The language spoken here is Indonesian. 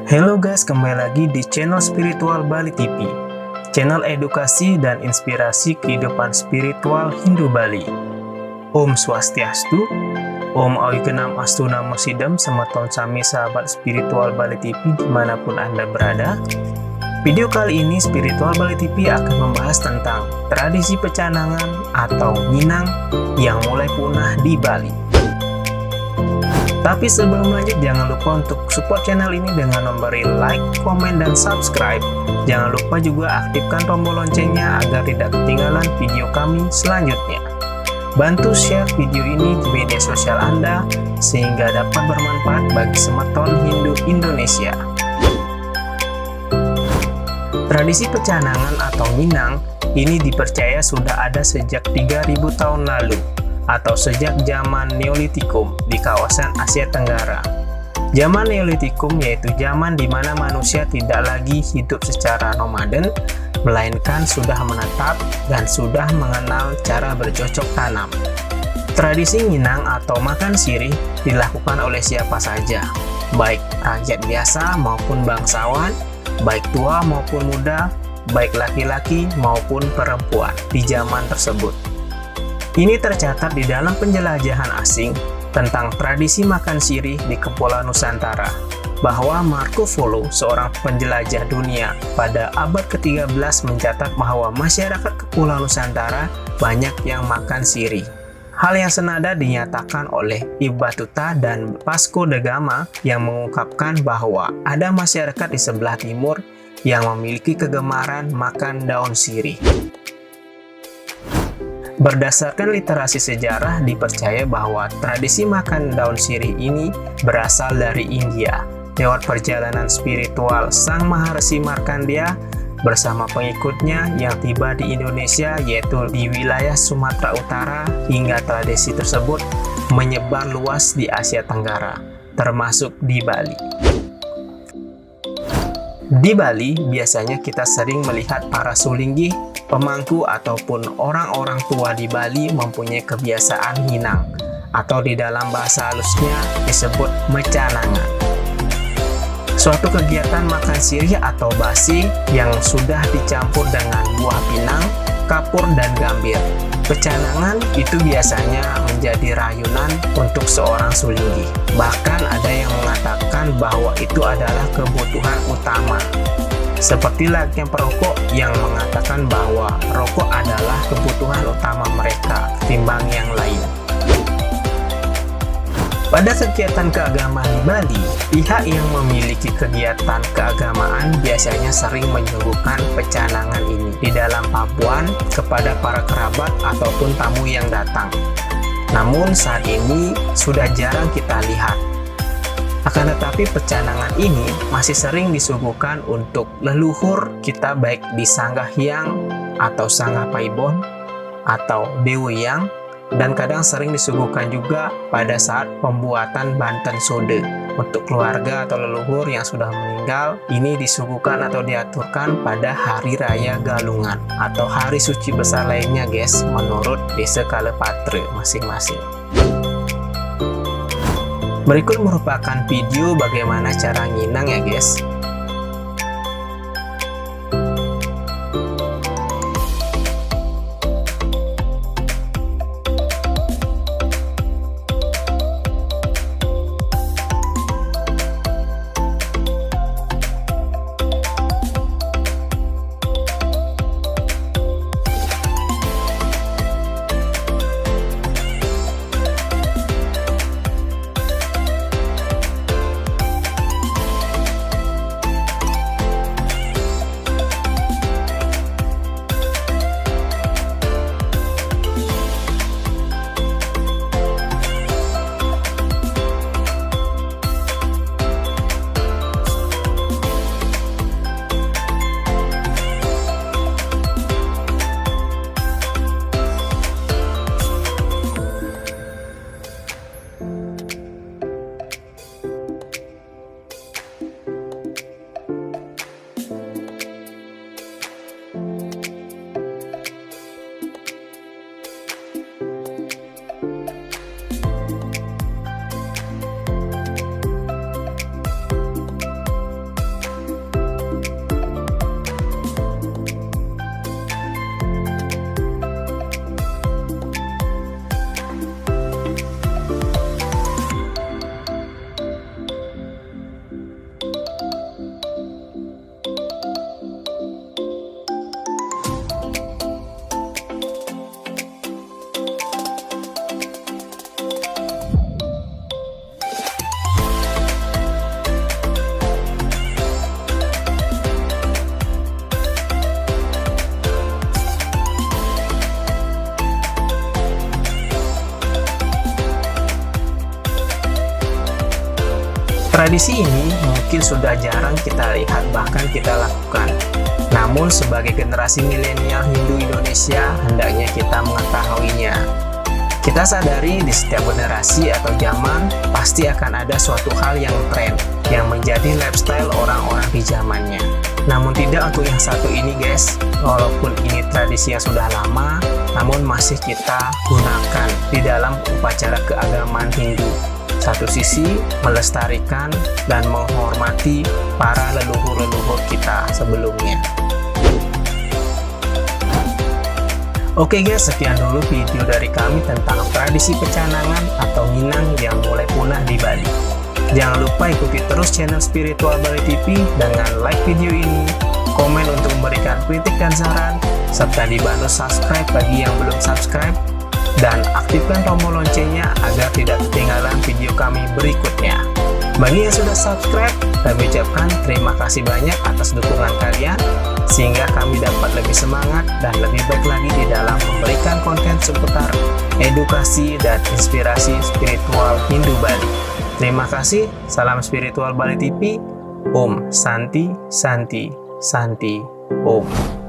Halo guys, kembali lagi di channel Spiritual Bali TV, channel edukasi dan inspirasi kehidupan spiritual Hindu Bali. Om Swastiastu, Om Awikenam Astu Namo Sidam, semeton sami sahabat spiritual Bali TV dimanapun Anda berada. Video kali ini Spiritual Bali TV akan membahas tentang tradisi pecanangan atau Minang yang mulai punah di Bali. Tapi sebelum lanjut, jangan lupa untuk support channel ini dengan memberi like, komen, dan subscribe. Jangan lupa juga aktifkan tombol loncengnya agar tidak ketinggalan video kami selanjutnya. Bantu share video ini di media sosial Anda sehingga dapat bermanfaat bagi semeton Hindu Indonesia. Tradisi pecanangan atau Minang ini dipercaya sudah ada sejak 3000 tahun lalu, atau sejak zaman Neolitikum di kawasan Asia Tenggara. Zaman Neolitikum yaitu zaman di mana manusia tidak lagi hidup secara nomaden, melainkan sudah menetap dan sudah mengenal cara bercocok tanam. Tradisi Minang atau makan sirih dilakukan oleh siapa saja, baik rakyat biasa maupun bangsawan, baik tua maupun muda, baik laki-laki maupun perempuan di zaman tersebut. Ini tercatat di dalam penjelajahan asing tentang tradisi makan sirih di Kepulauan Nusantara, bahwa Marco Polo, seorang penjelajah dunia pada abad ke-13, mencatat bahwa masyarakat Kepulauan Nusantara banyak yang makan sirih. Hal yang senada dinyatakan oleh Ibnu Battuta dan Vasco da Gama yang mengungkapkan bahwa ada masyarakat di sebelah timur yang memiliki kegemaran makan daun sirih. Berdasarkan literasi sejarah, dipercaya bahwa tradisi makan daun sirih ini berasal dari India. Lewat perjalanan spiritual Sang Maharsi Markandeya bersama pengikutnya yang tiba di Indonesia, yaitu di wilayah Sumatera Utara, hingga tradisi tersebut menyebar luas di Asia Tenggara, termasuk di Bali. Di Bali, biasanya kita sering melihat para sulinggih, pemangku, ataupun orang-orang tua di Bali mempunyai kebiasaan Minang, atau di dalam bahasa halusnya disebut mecanangan. Suatu kegiatan makan sirih atau basi yang sudah dicampur dengan buah pinang, kapur, dan gambir. Pecanangan itu biasanya menjadi rayunan untuk seorang sulinggih. Bahkan ada yang mengatakan bahwa itu adalah kebutuhan utama. Seperti layaknya perokok yang mengatakan bahwa rokok adalah kebutuhan utama mereka ketimbang yang lain. Pada kegiatan keagamaan di Bali, pihak yang memiliki kegiatan keagamaan biasanya sering menyuguhkan pecanangan ini di dalam pabuan kepada para kerabat ataupun tamu yang datang. Namun saat ini sudah jarang kita lihat. Akan tetapi pecanangan ini masih sering disuguhkan untuk leluhur kita, baik di Sanggah Hyang atau Sanggah Paibon atau Dewi Yang, dan kadang sering disuguhkan juga pada saat pembuatan Banten Sode. Untuk keluarga atau leluhur yang sudah meninggal, ini disuguhkan atau diaturkan pada Hari Raya Galungan atau hari suci besar lainnya guys, menurut Desa Kalepatre masing-masing. Berikut merupakan video bagaimana cara nginang ya guys. Tradisi ini mungkin sudah jarang kita lihat bahkan kita lakukan. Namun sebagai generasi milenial Hindu Indonesia, hendaknya kita mengetahuinya. Kita sadari di setiap generasi atau zaman pasti akan ada suatu hal yang tren, yang menjadi lifestyle orang-orang di zamannya. Namun tidak untuk yang satu ini guys, walaupun ini tradisi yang sudah lama, namun masih kita gunakan di dalam upacara keagamaan Hindu. Satu sisi melestarikan dan menghormati para leluhur-leluhur kita sebelumnya. Oke guys, sekian dulu video dari kami tentang tradisi pecanangan atau Minang yang mulai punah di Bali. Jangan lupa ikuti terus channel Spiritual Bali TV dengan like video ini, komen untuk memberikan kritik dan saran, serta dibantu subscribe bagi yang belum subscribe, dan aktifkan tombol loncengnya agar tidak ketinggalan video kami berikutnya. Bagi yang sudah subscribe, kami ucapkan terima kasih banyak atas dukungan kalian, sehingga kami dapat lebih semangat dan lebih baik lagi di dalam memberikan konten seputar edukasi dan inspirasi spiritual Hindu Bali. Terima kasih, salam spiritual Bali TV, Om Santi Santi Santi Om.